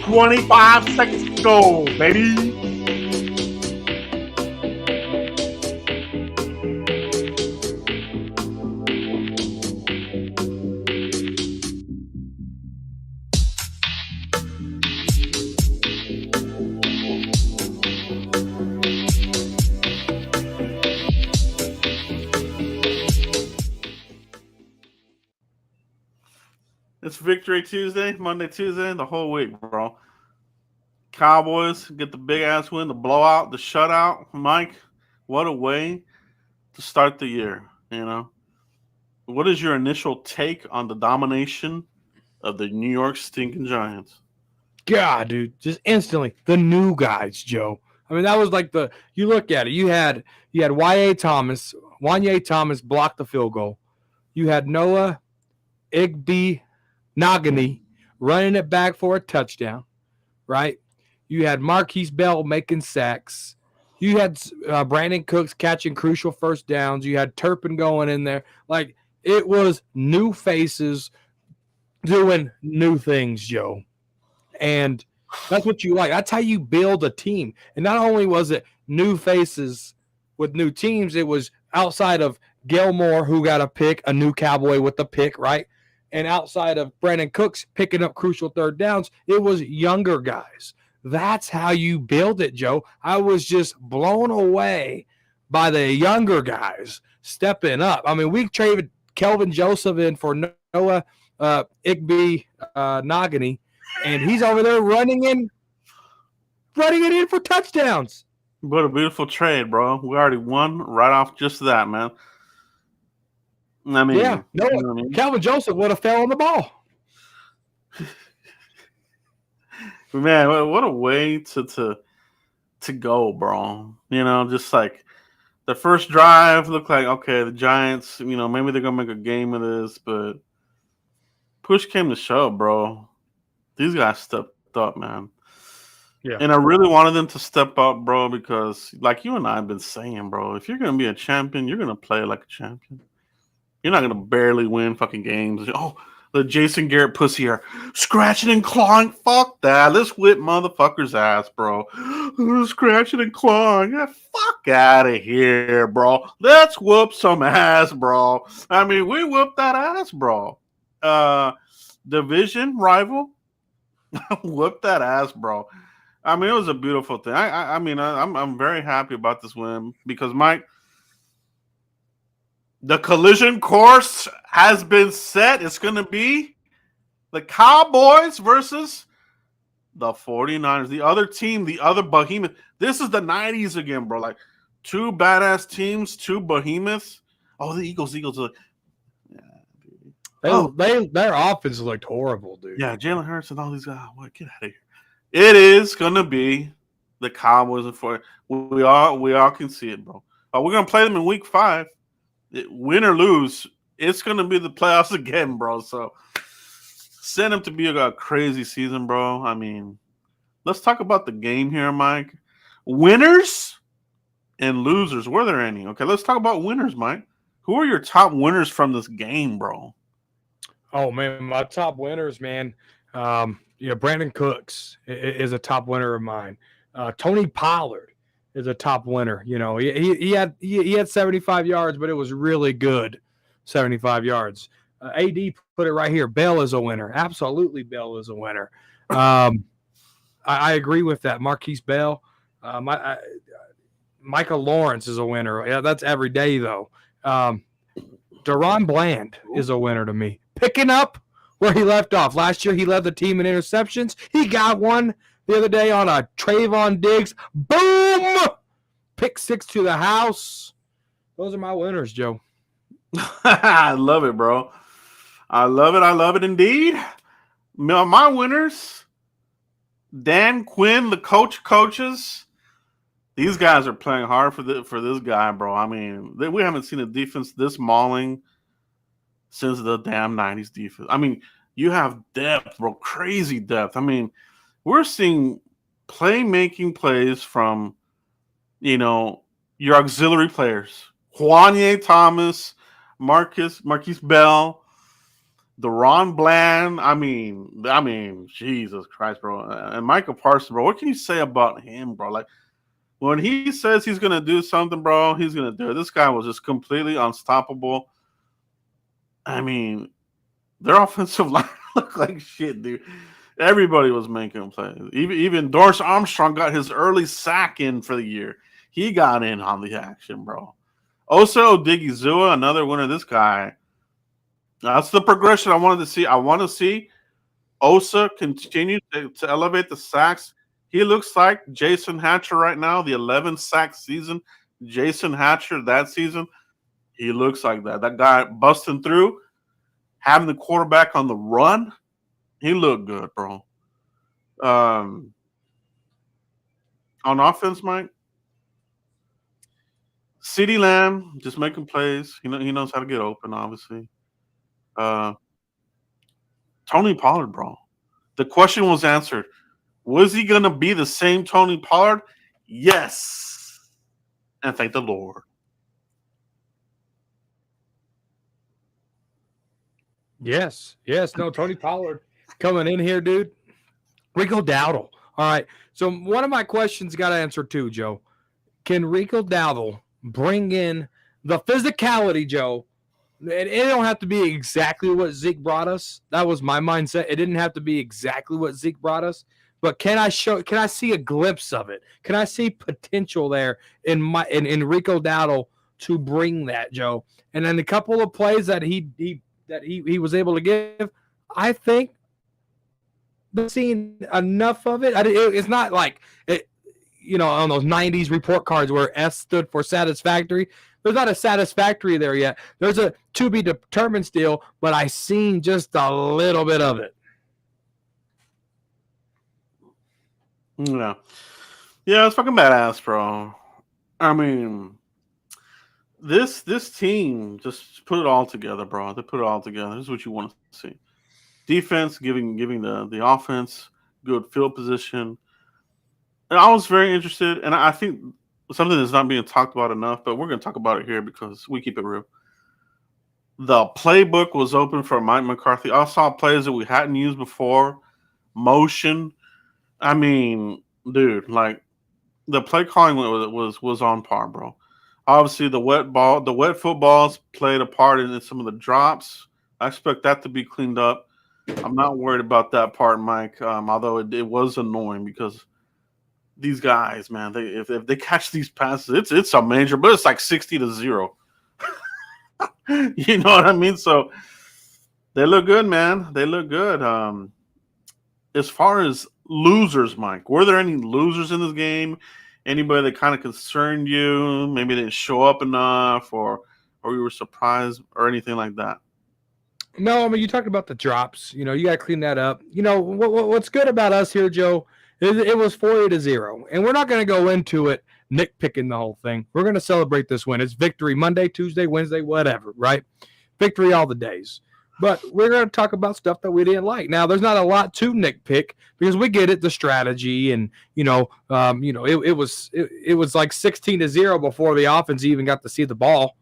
25 seconds to go, baby. It's Victory Tuesday, Monday, Tuesday, the whole week, bro. Cowboys get the big ass win, the blowout, the shutout. Mike, what a way to start the year, you know? What is your initial take on the domination of the New York stinking Giants? God, dude, just instantly the new guys, Joe. I mean, that was like you look at it. You had Wanye Thomas blocked the field goal. You had Noah Igby Nagani running it back for a touchdown, right? You had Marquise Bell making sacks. You had Brandon Cooks catching crucial first downs. You had Turpin going in there. Like, it was new faces doing new things, Joe. And that's what you like. That's how you build a team. And not only was it new faces with new teams, it was outside of Gilmore, who got a pick, a new Cowboy with the pick, right? And outside of Brandon Cooks picking up crucial third downs, it was younger guys. That's how you build it, Joe. I was just blown away by the younger guys stepping up. I mean, we traded Kelvin Joseph in for Noah Igby Nagani, and he's over there running it in for touchdowns. What a beautiful trade, bro. We already won right off just that, man. I mean, yeah, no, you know what I mean? Calvin Joseph would have fell on the ball. Man, what a way to go, bro. You know, just like the first drive looked like, okay, the Giants, you know, maybe they're going to make a game of this, but push came to shove, bro. These guys stepped up, man. Yeah. And I really wanted them to step up, bro, because like you and I have been saying, bro, if you're going to be a champion, you're going to play like a champion. You're not going to barely win fucking games. Oh, the Jason Garrett pussy here. Scratching and clawing. Fuck that. Let's whip motherfucker's ass, bro. Scratching and clawing. Yeah, fuck out of here, bro. Let's whoop some ass, bro. I mean, we whooped that ass, bro. Division rival. Whoop that ass, bro. I mean, it was a beautiful thing. I'm very happy about this win because Mike, the collision course has been set. It's going to be the Cowboys versus the 49ers, the other team, the other behemoth. This is the 90s again, bro. Like two badass teams, two behemoths. Oh, the Eagles are like, their offense looked horrible, dude. Yeah, Jalen Hurts and all these guys. What? Get out of here. It is gonna be the Cowboys and 49ers. We all can see it, bro. We're gonna play them in Week 5. Win or lose, it's gonna be the playoffs again, bro. So send them to be a crazy season, bro. I mean, let's talk about the game here, Mike. Winners and losers. Were there any? Okay, let's talk about winners, Mike. Who are your top winners from this game, bro? Oh man, my top winners, man. Brandon Cooks is a top winner of mine. Tony Pollard is a top winner. You know, he had 75 yards, but it was really good 75 yards. AD put it right here. Bell is a winner. Absolutely, Bell is a winner. I agree with that. Marquise Bell. Michael Lawrence is a winner. Yeah, that's every day though. Deron Bland is a winner to me. Picking up where he left off. Last year, he led the team in interceptions. He got one the other day on a Trayvon Diggs. Boom! Pick 6 to the house. Those are my winners, Joe. I love it, bro. I love it. I love it indeed. My winners, Dan Quinn, the coaches. These guys are playing hard for this guy, bro. I mean, we haven't seen a defense this mauling since the damn 90s defense. I mean, you have depth, bro, crazy depth. I mean, we're seeing playmaking plays from, you know, your auxiliary players. Wanye Thomas, Marquise Bell, The Ron Bland, Jesus Christ, bro, and Michael Parsons, bro. What can you say about him, bro? Like when he says he's gonna do something, bro, he's gonna do it. This guy was just completely unstoppable. I mean, their offensive line looked like shit, dude. Everybody was making plays. Even Doris Armstrong got his early sack in for the year. He got in on the action, bro. Also, Diggy Zua, another winner. This guy. That's the progression I wanted to see. I want to see Osa continue to elevate the sacks. He looks like Jason Hatcher right now, the 11 sack season. Jason Hatcher that season. He looks like that. That guy busting through, having the quarterback on the run. He looked good, bro. Um, on offense, Mike, CeeDee Lamb just making plays. He knows how to get open, obviously. Uh, Tony Pollard, bro. The question was answered. Was he going to be the same Tony Pollard? Yes. And thank the Lord. Yes. No, Tony Pollard coming in here, dude. Rico Dowdle. All right. So one of my questions got answered too, Joe. Can Rico Dowdle bring in the physicality, Joe? It don't have to be exactly what Zeke brought us. That was my mindset. It didn't have to be exactly what Zeke brought us. But can I see a glimpse of it? Can I see potential there in Rico Dowdle to bring that, Joe? And then a couple of plays that he was able to give, I think seen enough of it. It's not like it, on those 90s report cards where S stood for satisfactory. There's not a satisfactory there yet. There's a to be determined still, but I seen just a little bit of it. Yeah. Yeah, it's fucking badass, bro. I mean, this team just put it all together, bro. They put it all together. This is what you want to see. Defense giving the offense good field position. And I was very interested, and I think something that's not being talked about enough, but we're going to talk about it here because we keep it real. The playbook was open for Mike McCarthy. I saw plays that we hadn't used before. Motion. I mean, dude, like the play calling was on par, bro. Obviously, the wet footballs played a part in some of the drops. I expect that to be cleaned up. I'm not worried about that part, Mike. Although it was annoying because these guys, man, if they catch these passes, it's a major, but it's like 60-0. You know what I mean? So they look good, man. They look good. As far as losers, Mike, were there any losers in this game? Anybody that kind of concerned you? Maybe they didn't show up enough, or you were surprised, or anything like that? No, I mean, you talked about the drops. You got to clean that up. What's good about us here, Joe, is it was 40-0, and we're not going to go into it nitpicking the whole thing. We're going to celebrate this win. It's victory Monday, Tuesday, Wednesday, whatever, right? Victory all the days. But we're going to talk about stuff that we didn't like. Now, there's not a lot to nitpick because we get it, the strategy, and it was like 16-0 before the offense even got to see the ball.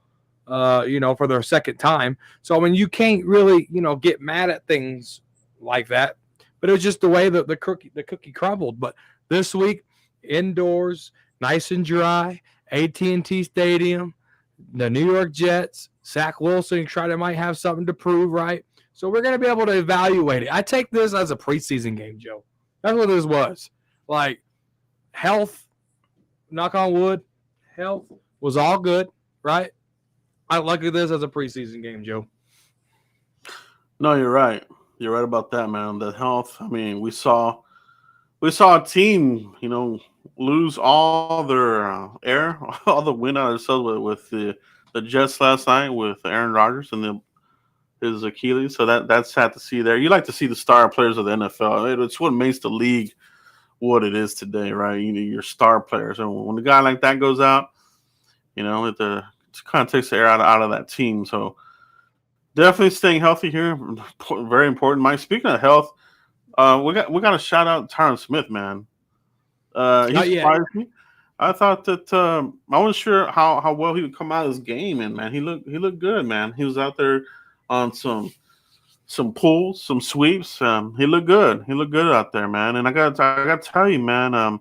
For their second time. So, I mean, you can't really, get mad at things like that. But it was just the way that the cookie crumbled. But this week, indoors, nice and dry, AT&T Stadium, the New York Jets, Zach Wilson might have something to prove, right? So we're going to be able to evaluate it. I take this as a preseason game, Joe. That's what this was. Like, health, knock on wood, health was all good, right? I look at this as a preseason game, Joe. No, you're right. You're right about that, man. The health. I mean, we saw a team, lose all their air, all the wind out of themselves with the Jets last night with Aaron Rodgers and his Achilles. So that's sad to see there. You like to see the star players of the NFL. It's what makes the league what it is today, right? Your star players. And when a guy like that goes out, it kind of takes the air out of that team. So definitely staying healthy here, very important. Mike, speaking of health, we got to shout out Tyron Smith, man. He surprised me. I thought that I wasn't sure how well he would come out of this game, and man, he looked good, man. He was out there on some some pulls, some sweeps. He looked good. He looked good out there, man. And I got to tell you, man.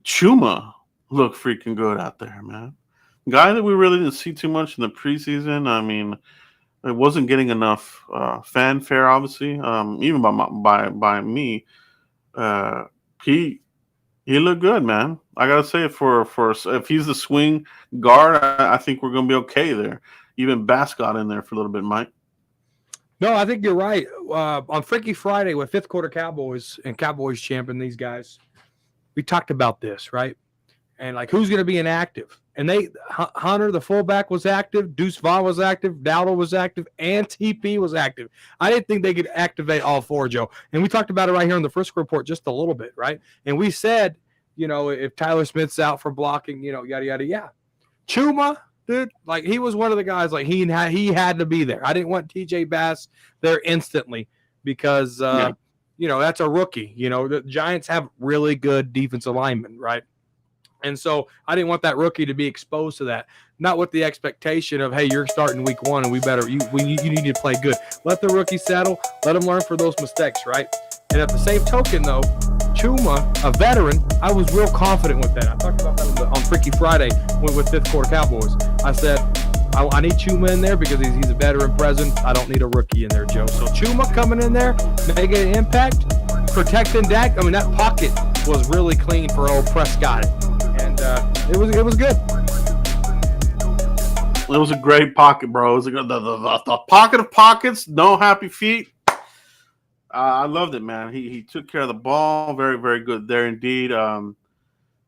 Chuma looked freaking good out there, man. Guy that we really didn't see too much in the preseason. I mean, it wasn't getting enough fanfare, obviously. Even by me, uh, he he looked good, man. I gotta say, for if he's the swing guard, I think we're gonna be okay there. Even Bass got in there for a little bit, Mike. No, I think you're right. On Freaky Friday with Fifth Quarter Cowboys and Cowboys champion, these guys, we talked about this, right? And like who's going to be inactive? And Hunter, the fullback, was active. Deuce Vaughn was active. Dowdle was active. And TP was active. I didn't think they could activate all four, Joe. And we talked about it right here on the Frisk Report just a little bit, right? And we said, if Tyler Smith's out for blocking, yada, yada, yeah. Chuma, dude, like he was one of the guys, like he had to be there. I didn't want TJ Bass there instantly because, that's a rookie. The Giants have really good defensive linemen, right? And so I didn't want that rookie to be exposed to that. Not with the expectation of, hey, you're starting week one and you need to play good. Let the rookie settle. Let him learn for those mistakes, right? And at the same token, though, Chuma, a veteran, I was real confident with that. I talked about that on Freaky Friday with Fifth Quarter Cowboys. I said, I need Chuma in there because he's a veteran presence. I don't need a rookie in there, Joe. So Chuma coming in there, making an impact, protecting Dak. I mean, that pocket was really clean for old Prescott. And it was good. It was a great pocket, bro. It was the pocket of pockets, no happy feet. I loved it, man. He took care of the ball, very very good there indeed.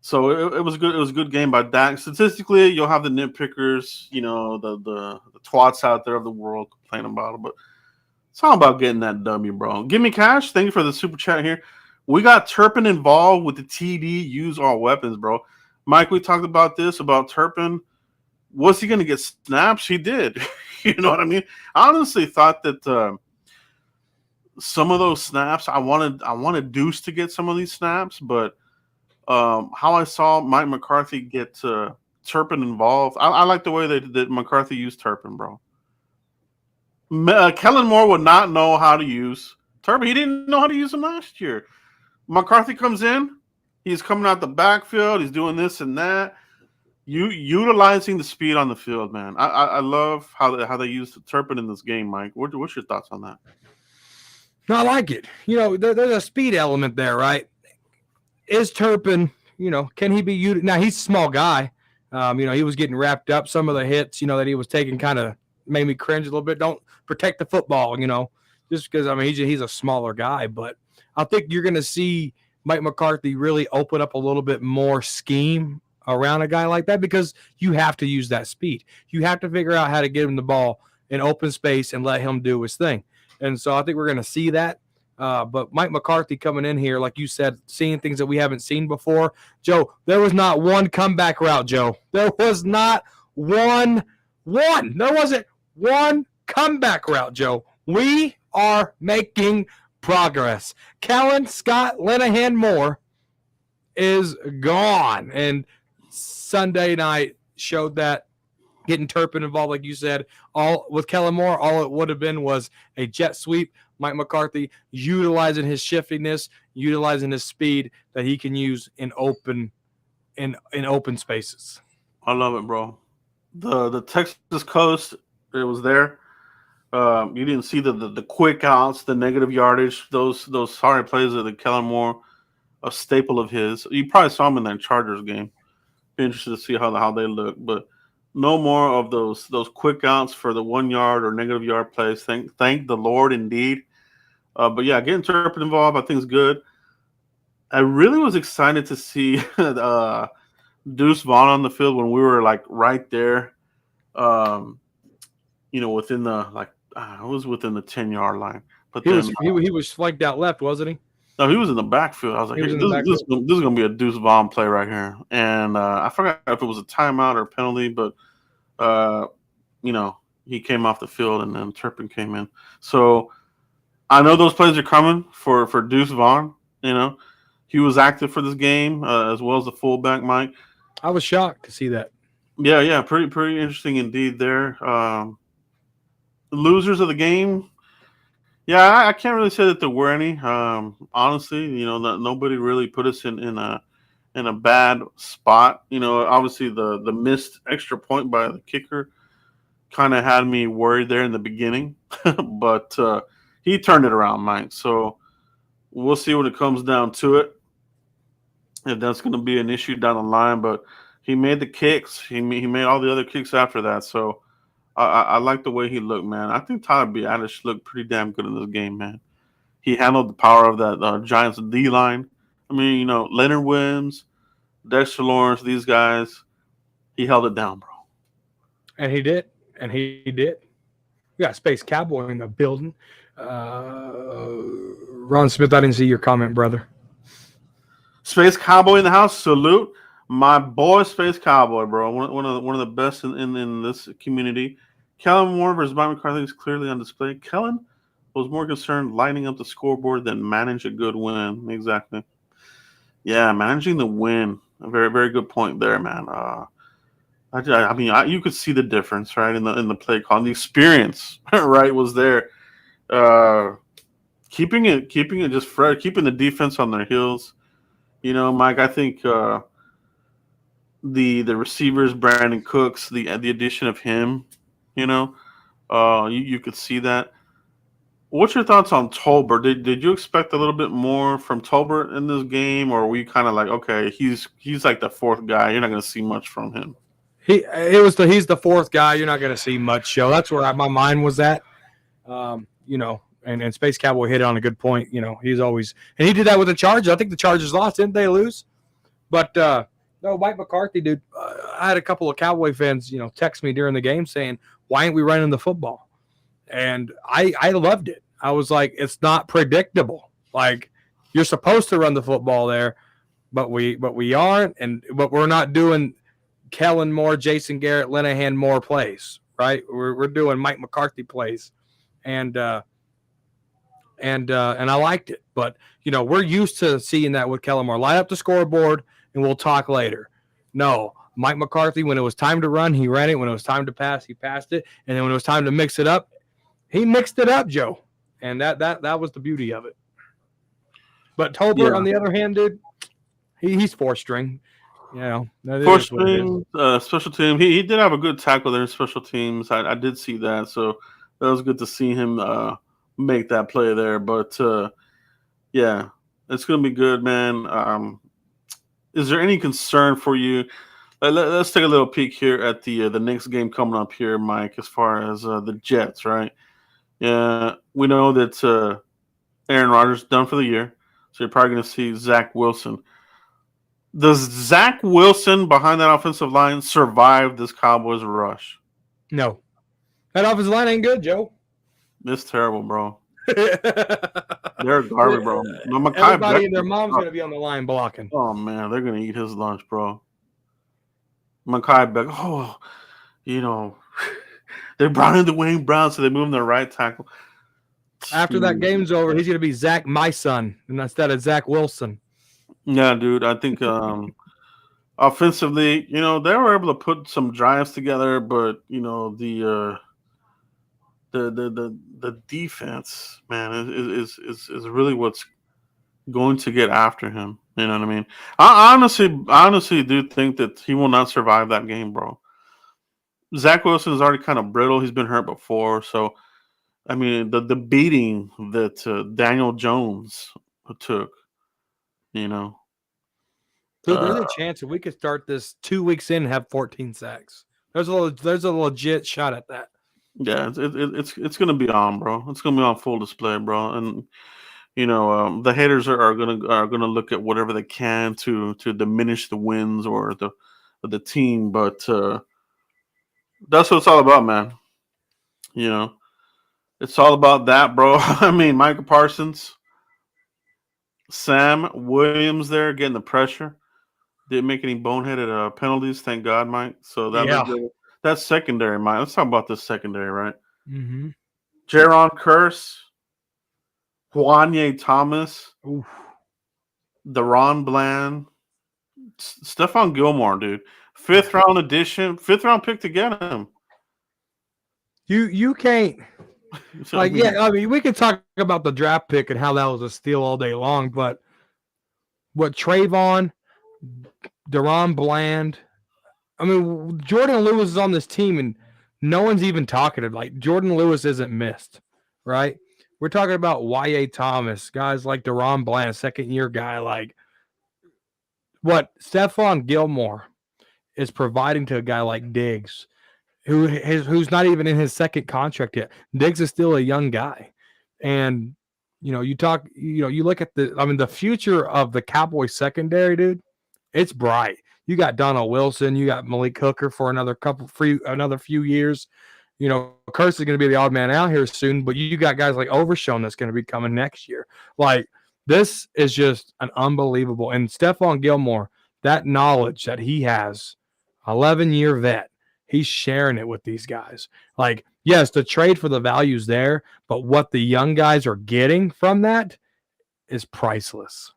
So it was good. It was a good game by Dak. Statistically, you'll have the nitpickers, the twats out there of the world complaining about it, but it's all about getting that W, bro. Give me cash. Thank you for the super chat here. We got Turpin involved with the TD. Use all weapons, bro. Mike, we talked about this, about Turpin. Was he going to get snaps? He did. You know what I mean? I honestly thought that some of those snaps, I wanted Deuce to get some of these snaps, but how I saw Mike McCarthy get Turpin involved, I like the way that McCarthy used Turpin, bro. Kellen Moore would not know how to use Turpin. He didn't know how to use him last year. McCarthy comes in. He's coming out the backfield. He's doing this and that. Utilizing the speed on the field, man. I love how they used Turpin in this game, Mike. What's your thoughts on that? No, I like it. There's a speed element there, right? Is Turpin, can he be used? Now, he's a small guy. He was getting wrapped up. Some of the hits, that he was taking kind of made me cringe a little bit. Don't protect the football, just because, he's a smaller guy. But I think you're going to see Mike McCarthy really open up a little bit more scheme around a guy like that because you have to use that speed. You have to figure out how to get him the ball in open space and let him do his thing. And so I think we're going to see that. But Mike McCarthy coming in here, like you said, seeing things that we haven't seen before. Joe, there was not one comeback route, Joe. There was not one. There wasn't one comeback route, Joe. We are making progress. Kellen Scott Linehan Moore is gone. And Sunday night showed that. Getting Turpin involved, like you said, all with Kellen Moore, all it would have been was a jet sweep. Mike McCarthy utilizing his shiftiness, utilizing his speed that he can use in open spaces. I love it, bro. The Texas coast, it was there. You didn't see the quick outs, the negative yardage, those sorry plays of the Kellen Moore, a staple of his. You probably saw him in that Chargers game. Be interested to see how they look, but no more of those quick outs for the 1 yard or negative yard plays. Thank the Lord indeed. But yeah, getting Turpin involved, I think is good. I really was excited to see Deuce Vaughn on the field when we were like right there. Within the it was within the 10-yard line. But he was flanked out left, wasn't he? No, he was in the backfield. I was like, this is going to be a Deuce Vaughn play right here. And I forgot if it was a timeout or a penalty, but, he came off the field and then Turpin came in. So I know those plays are coming for Deuce Vaughn. He was active for this game as well as the fullback, Mike. I was shocked to see that. Yeah, pretty interesting indeed there. Losers of the game, Yeah, I can't really say that there were any. Honestly, nobody really put us in a bad spot. Obviously the missed extra point by the kicker kind of had me worried there in the beginning, but he turned it around, Mike. So we'll see when it comes down to it if that's going to be an issue down the line. But he made the kicks. He made all the other kicks after that. So I like the way he looked, man. I think Tyler Biadasz looked pretty damn good in this game, man. He handled the power of that Giants D line. I mean, Leonard Williams, Dexter Lawrence, these guys. He held it down, bro. And he did. And he did. We got Space Cowboy in the building. Ron Smith, I didn't see your comment, brother. Space Cowboy in the house. Salute my boy, Space Cowboy, bro. One of the best in this community. Kellen Moore versus Mike McCarthy is clearly on display. Kellen was more concerned lining up the scoreboard than manage a good win. Exactly. Yeah, managing the win. A very very good point there, man. I mean, you could see the difference, right, in the play call. The experience, right, was there. Uh, keeping it just fresh, keeping the defense on their heels. Mike, I think the receivers, Brandon Cooks, the addition of him, you could see that. What's your thoughts on Tolbert? Did you expect a little bit more from Tolbert in this game, or were you kind of like, okay, he's like the fourth guy, you're not going to see much from him? He's the fourth guy. You're not going to see much show. That's where my mind was at. And Space Cowboy hit it on a good point. He's always, and he did that with the Chargers. I think the Chargers lost, didn't they lose? But no, Mike McCarthy, dude. I had a couple of Cowboy fans, text me during the game saying, "Why ain't we running the football?" And I loved it. I was like, it's not predictable. Like, you're supposed to run the football there, but we aren't, but we're not doing Kellen Moore, Jason Garrett, Linehan Moore plays, right? We're doing Mike McCarthy plays, and I liked it. But we're used to seeing that with Kellen Moore. Light up the scoreboard, and we'll talk later. No, Mike McCarthy, when it was time to run, he ran it. When it was time to pass, he passed it. And then when it was time to mix it up, he mixed it up, Joe. And that was the beauty of it. But Tolbert, Yeah. on the other hand, dude, he's four string. Fourth string, special team. He did have a good tackle there in special teams. I did see that, so that was good to see him make that play there. But yeah, it's gonna be good, man. Is there any concern for you? Let's take a little peek here at the next game coming up here, Mike. As far as the Jets, right? Yeah, we know that Aaron Rodgers done for the year, so you're probably going to see Zach Wilson. Does Zach Wilson behind that offensive line survive this Cowboys rush? No. That offensive line ain't good, Joe. It's terrible, bro. They're garbage, bro. No, Everybody and their mom's going to be on the line blocking. Oh, man, they're going to eat his lunch, bro. Mekhi Beck, they brought in the Wayne Brown, so they moved him to right tackle. After that game's over, he's going to be Zach, my son, and instead of Zach Wilson. Yeah, dude. I think offensively, they were able to put some drives together, but the defense, man, is really what's going to get after him. You know what I mean? I honestly do think that he will not survive that game, bro. Zach Wilson is already kind of brittle. He's been hurt before, so I mean the beating that Daniel Jones took, you know. Dude, there's a chance that we could start this 2 weeks in and have 14 sacks. There's a legit shot at that. Yeah, it's gonna be on, bro. It's gonna be on full display, bro. And the haters are gonna look at whatever they can to diminish the wins or the team, but that's what it's all about, man. It's all about that, bro. I mean, Michael Parsons, Sam Williams there getting the pressure. Didn't make any boneheaded penalties, thank God, Mike. So that's secondary, Mike. Let's talk about this secondary, right? Mm-hmm. Jaron Curse, Juanye Thomas, Deron Bland, Stephon Gilmore, dude. Fifth round pick to get him. You can't I mean, I mean, we could talk about the draft pick and how that was a steal all day long, but what Trayvon, Deron Bland, I mean, Jordan Lewis is on this team, and no one's even talking about like Jordan Lewis isn't missed, right? We're talking about Y.A. Thomas, guys like Deron Bland, a second year guy, like what Stephon Gilmore is providing to a guy like Diggs, who's not even in his second contract yet. Diggs is still a young guy, and you look at the future of the Cowboys secondary, dude. It's bright. You got Donald Wilson, you got Malik Hooker for another few years. Curse is going to be the odd man out here soon, but you got guys like Overshown that's going to be coming next year. Like, this is just an unbelievable. And Stephon Gilmore, that knowledge that he has, 11-year vet, he's sharing it with these guys. Like, yes, the trade for the value's there, but what the young guys are getting from that is priceless.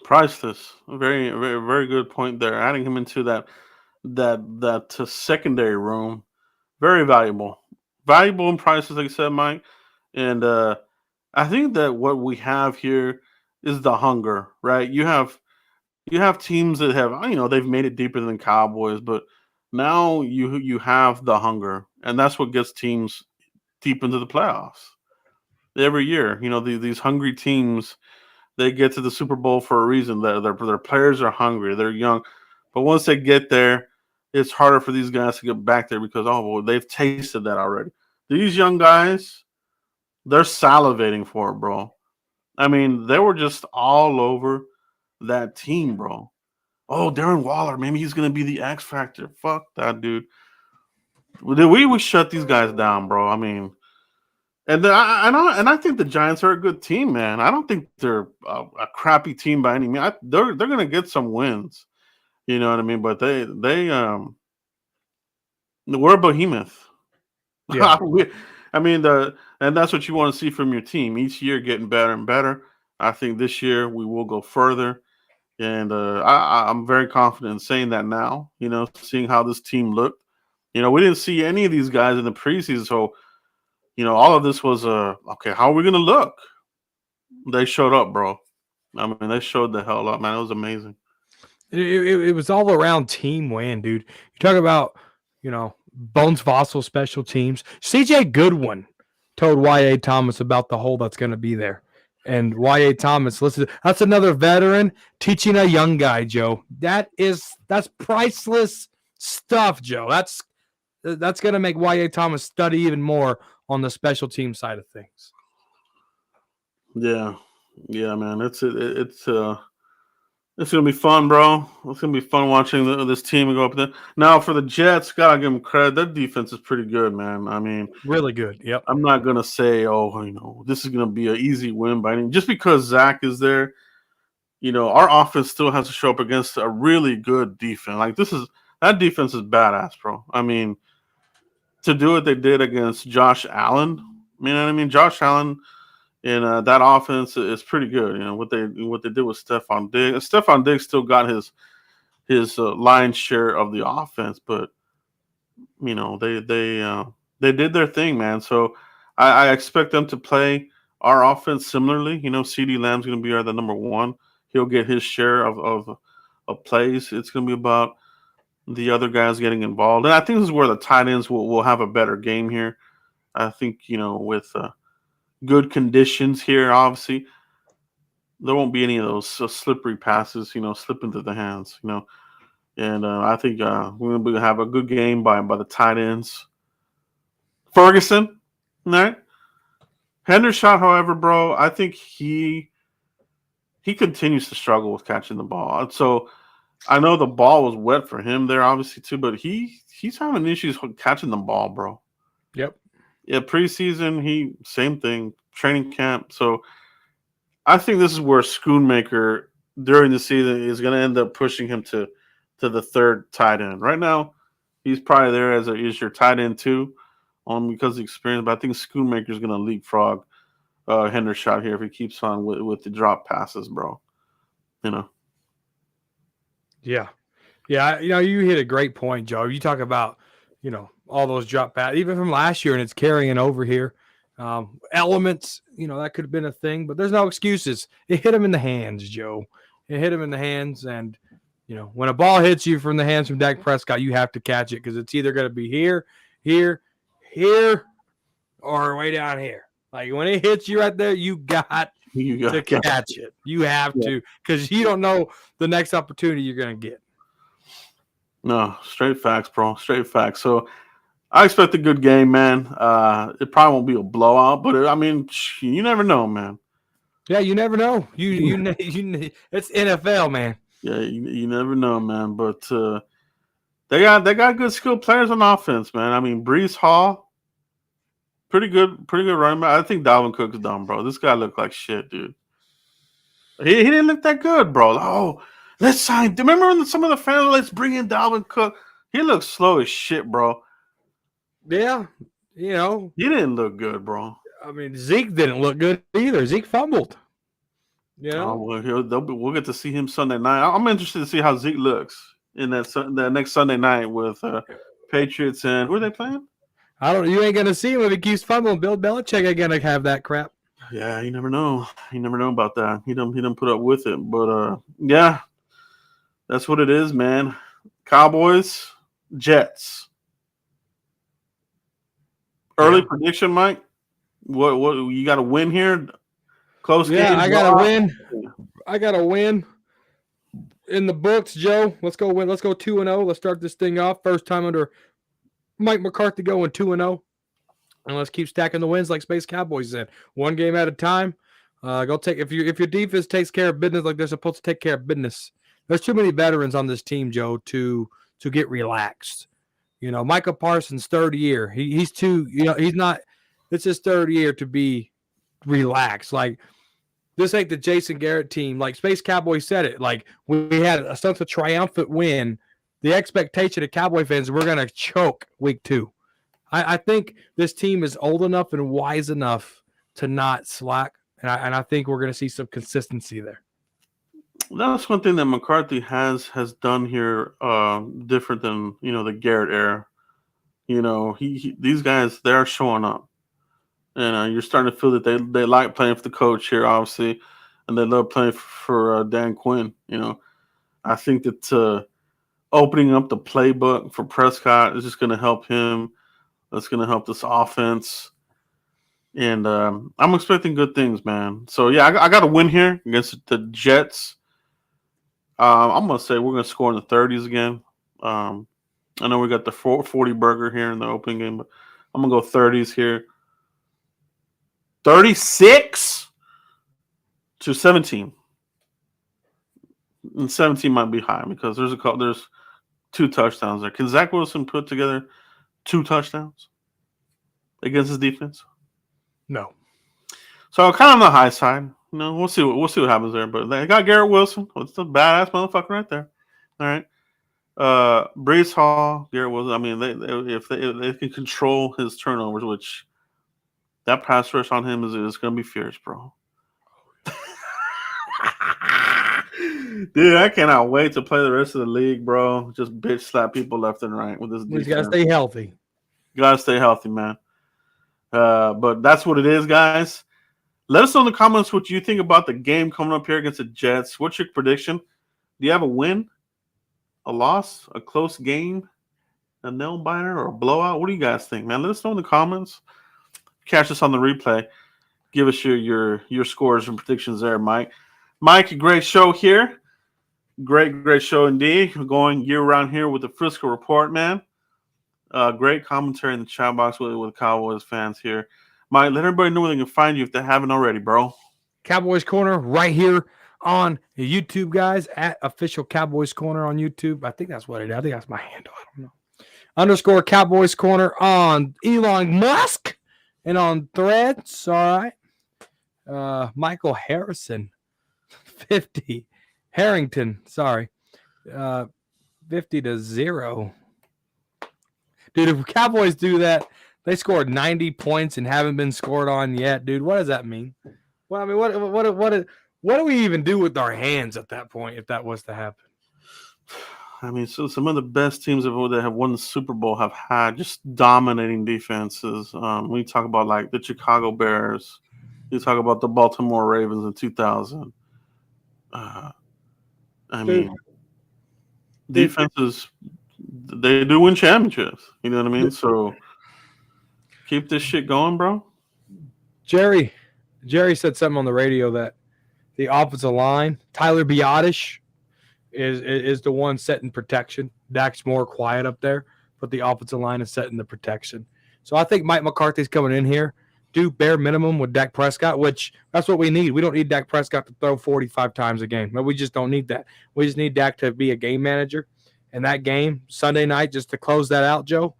priceless. Very, very, very good point there. Adding him into that secondary room, very valuable, valuable in prices, like you said, Mike. And I think that what we have here is the hunger, right? You have teams that have they've made it deeper than Cowboys, but now you have the hunger, and that's what gets teams deep into the playoffs every year. These hungry teams, they get to the Super Bowl for a reason. Their players are hungry, they're young, but once they get there, it's harder for these guys to get back there because well, they've tasted that already. These young guys, they're salivating for it, bro. I mean, they were just all over that team, bro. Oh, Darren Waller, maybe he's gonna be the X factor. Fuck that dude. We shut these guys down, bro. I mean, and I think the Giants are a good team, man. I don't think they're a crappy team by any means. They're gonna get some wins, you know what I mean. But we're a behemoth. Yeah. I mean and that's what you want to see from your team each year, getting better and better. I think this year we will go further. And I'm very confident in saying that now, seeing how this team looked. We didn't see any of these guys in the preseason. So, all of this was, okay, how are we going to look? They showed up, bro. I mean, they showed the hell up, man. It was amazing. It was all around team win, dude. You talk about, Bones Fossil special teams. CJ Goodwin told Y.A. Thomas about the hole that's going to be there. And Y.A. Thomas, listen, that's another veteran teaching a young guy, Joe. That's priceless stuff, Joe. That's going to make Y.A. Thomas study even more on the special team side of things. Yeah. Yeah, man. It's gonna be fun, bro. It's gonna be fun watching this team go up there. Now for the Jets, gotta give them credit. Their defense is pretty good, man. I mean, Really good. Yep. I'm not gonna say, oh, this is gonna be an easy win by any. Just because Zach is there, our offense still has to show up against a really good defense. Like that defense is badass, bro. I mean, to do what they did against Josh Allen, you know what I mean? Josh Allen and that offense is pretty good. What they did with Stephon Diggs. Stephon Diggs still got his lion's share of the offense, but they did their thing, man. So I expect them to play our offense similarly. CeeDee Lamb's going to be the number one. He'll get his share of plays. It's going to be about the other guys getting involved, and I think this is where the tight ends will have a better game here. I think with good conditions here, obviously there won't be any of those slippery passes, slip into the hands, And I think we're going to have a good game by the tight ends. Ferguson, right? Hendershot, however, bro, I think he continues to struggle with catching the ball. So I know the ball was wet for him there, obviously too, but he's having issues with catching the ball, bro. Yep. Yeah, preseason, same thing, training camp. So I think this is where Schoonmaker during the season is going to end up pushing him to the third tight end. Right now, he's probably there as your tight end too, because of the experience. But I think Schoonmaker is going to leapfrog Hendershot here if he keeps on with the drop passes, bro. Yeah. Yeah. You hit a great point, Joe. You talk about, all those drop passes, even from last year, and it's carrying over here. Elements, that could have been a thing, but there's no excuses. It hit him in the hands, Joe. It hit him in the hands, and when a ball hits you from the hands from Dak Prescott, you have to catch it because it's either going to be here, or way down here. Like when it hits you right there, you got to catch it. You have to, because you don't know the next opportunity you're going to get. No, straight facts, bro. Straight facts. So I expect a good game, man. It probably won't be a blowout, but you never know, man. Yeah, you never know. It's NFL, man. Yeah, you never know, man. But they got good skilled players on offense, man. I mean, Breece Hall, pretty good running back. I think Dalvin Cook's dumb, bro. This guy looked like shit, dude. He didn't look that good, bro. Oh, let's sign. Remember when some of the fans, let's bring in Dalvin Cook? He looks slow as shit, bro. Yeah, he didn't look good, bro. I mean, Zeke didn't look good either. Zeke fumbled. We'll get to see him Sunday night. I'm interested to see how Zeke looks in that next Sunday night with Patriots and who are they playing? You ain't gonna see him if he keeps fumbling. Bill Belichick ain't gonna have that crap. Yeah, you never know. You never know about that. He don't put up with it. But yeah, that's what it is, man. Cowboys, Jets. Early prediction, Mike. What you got to win here? Close game. Yeah, I got to win. I got to win. In the books, Joe. Let's go win. Let's go 2-0. Let's start this thing off. First time under Mike McCarthy going 2-0. And let's keep stacking the wins like Space Cowboys said. One game at a time. Go take if your defense takes care of business like they're supposed to take care of business. There's too many veterans on this team, Joe, to get relaxed. Micah Parsons' third year. He's too. He's not. It's his third year to be relaxed. Like this ain't the Jason Garrett team. Like Space Cowboy said it. Like we had a sense of triumphant win. The expectation of Cowboy fans, we're gonna choke week 2. I think this team is old enough and wise enough to not slack, and I think we're going to see some consistency there. That's one thing that McCarthy has done here, different than the Garrett era. These guys, they are showing up, and you're starting to feel that they like playing for the coach here, obviously, and they love playing for Dan Quinn. I think that opening up the playbook for Prescott is just going to help him. That's going to help this offense. And I'm expecting good things, man. So, yeah, I got to win here against the Jets. I'm going to say we're going to score in the 30s again. I know we got the 40 burger here in the opening game, but I'm going to go 30s here. 36 to 17. And 17 might be high because there's 2 touchdowns there. Can Zach Wilson put together 2 touchdowns against his defense? No. So kind of on the high side. We'll see what happens there. But they got Garrett Wilson. What's the badass motherfucker right there? All right. Breece Hall, Garrett Wilson. I mean, if they can control his turnovers, which that pass rush on him is going to be fierce, bro. Dude, I cannot wait to play the rest of the league, bro. Just bitch slap people left and right with this defense. You got to stay healthy. You got to stay healthy, man. But that's what it is, guys. Let us know in the comments what you think about the game coming up here against the Jets. What's your prediction? Do you have a win, a loss, a close game, a nail-biter, or a blowout? What do you guys think, man? Let us know in the comments. Catch us on the replay. Give us your scores and predictions there, Mike. Mike, great show here. Great show indeed. We're going year-round here with the Frisco Report, man. Great commentary in the chat box with Cowboys fans here. Mike, let everybody know where they can find you if they haven't already, bro. Cowboys Corner right here on YouTube, guys, at Official Cowboys Corner on YouTube. I think that's what it is. I think that's my handle. I don't know. _ Cowboys Corner on Elon Musk and on Threads. All right. Michael Harrison, 50. Harrington, sorry. 50-0. Dude, if Cowboys do that, they scored 90 points and haven't been scored on yet, dude. What does that mean? Well, I mean, what do we even do with our hands at that point if that was to happen? I mean, so some of the best teams that have won the Super Bowl have had just dominating defenses. When you talk about like the Chicago Bears, you talk about the Baltimore Ravens in 2000. Uh, I Dude, mean, dude, defenses, they do win championships. You know what I mean? So keep this shit going, bro. Jerry, Jerry said something on the radio that the offensive line, Tyler Biotish, is the one setting protection. Dak's more quiet up there, but the offensive line is setting the protection. So I think Mike McCarthy's coming in here, do bare minimum with Dak Prescott, which that's what we need. We don't need Dak Prescott to throw 45 times a game. We just don't need that. We just need Dak to be a game manager. And that game, Sunday night, just to close that out, Joe,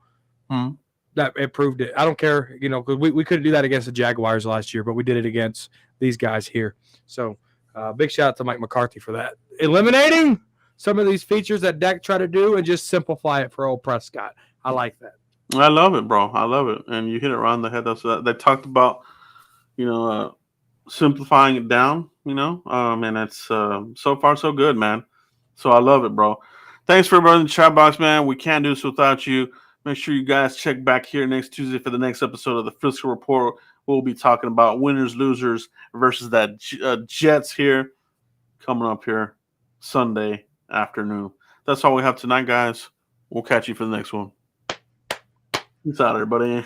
that it proved it. I don't care, because we couldn't do that against the Jaguars last year, but we did it against these guys here. So big shout out to Mike McCarthy for that. Eliminating some of these features that Dak tried to do and just simplify it for old Prescott. I like that. I love it, bro. I love it. And you hit it right on the head. They talked about, simplifying it down, and it's so far so good, man. So I love it, bro. Thanks for everybody in the chat box, man. We can't do this without you. Make sure you guys check back here next Tuesday for the next episode of the Fiscal Report. We'll be talking about winners, losers versus that Jets here coming up here Sunday afternoon. That's all we have tonight, guys. We'll catch you for the next one. Peace out, everybody.